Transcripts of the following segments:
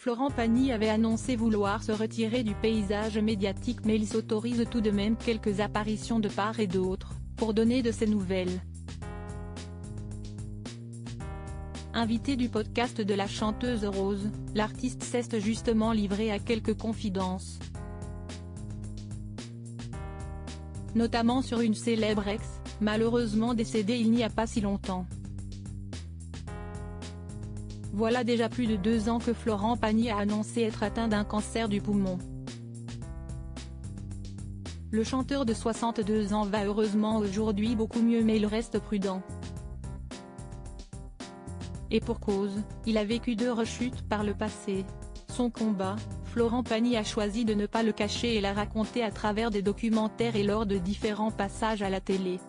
Florent Pagny avait annoncé vouloir se retirer du paysage médiatique, mais il s'autorise tout de même quelques apparitions de part et d'autre, pour donner de ses nouvelles. Invité du podcast de la chanteuse Rose, l'artiste s'est justement livré à quelques confidences. Notamment sur une célèbre ex, malheureusement décédée il n'y a pas si longtemps. Voilà déjà plus de 2 ans que Florent Pagny a annoncé être atteint d'un cancer du poumon. Le chanteur de 62 ans va heureusement aujourd'hui beaucoup mieux, mais il reste prudent. Et pour cause, il a vécu 2 rechutes par le passé. Son combat, Florent Pagny a choisi de ne pas le cacher et l'a raconté à travers des documentaires et lors de différents passages à la télé.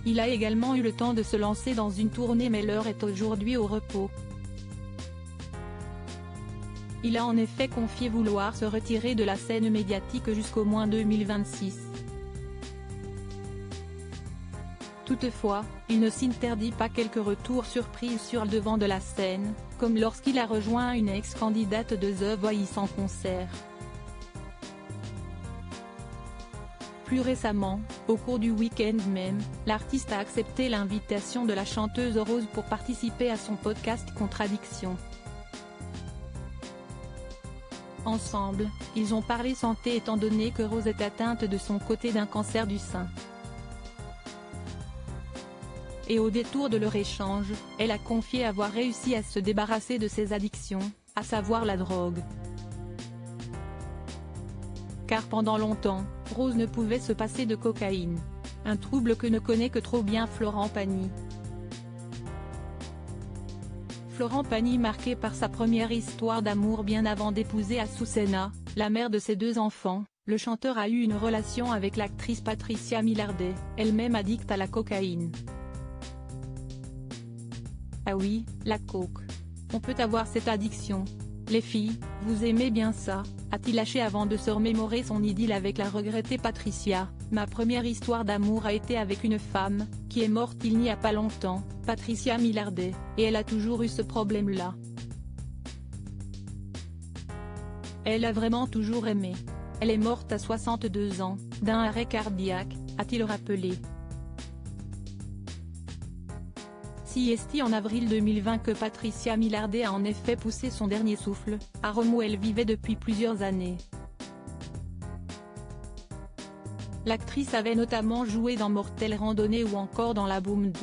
Il a également eu le temps de se lancer dans une tournée, mais l'heure est aujourd'hui au repos. Il a en effet confié vouloir se retirer de la scène médiatique jusqu'au moins 2026. Toutefois, il ne s'interdit pas quelques retours surprises sur le devant de la scène, comme lorsqu'il a rejoint une ex-candidate de The Voice en concert. Plus récemment, au cours du week-end même, l'artiste a accepté l'invitation de la chanteuse Rose pour participer à son podcast Contradiction. Ensemble, ils ont parlé santé étant donné que Rose est atteinte de son côté d'un cancer du sein. Et au détour de leur échange, elle a confié avoir réussi à se débarrasser de ses addictions, à savoir la drogue. Car pendant longtemps, Rose ne pouvait se passer de cocaïne. Un trouble que ne connaît que trop bien Florent Pagny. Florent Pagny, marqué par sa première histoire d'amour bien avant d'épouser Azucena, la mère de ses 2 enfants, le chanteur a eu une relation avec l'actrice Patricia Millardet, elle-même addicte à la cocaïne. Ah oui, la coke. On peut avoir cette addiction. Les filles, vous aimez bien ça, a-t-il lâché avant de se remémorer son idylle avec la regrettée Patricia. Ma première histoire d'amour a été avec une femme, qui est morte il n'y a pas longtemps, Patricia Millardet, et elle a toujours eu ce problème-là. Elle a vraiment toujours aimé. Elle est morte à 62 ans, d'un arrêt cardiaque, a-t-il rappelé. C'est en avril 2020 que Patricia Millardet a en effet poussé son dernier souffle, à Rome où elle vivait depuis plusieurs années. L'actrice avait notamment joué dans Mortelle Randonnée ou encore dans La Boum 2.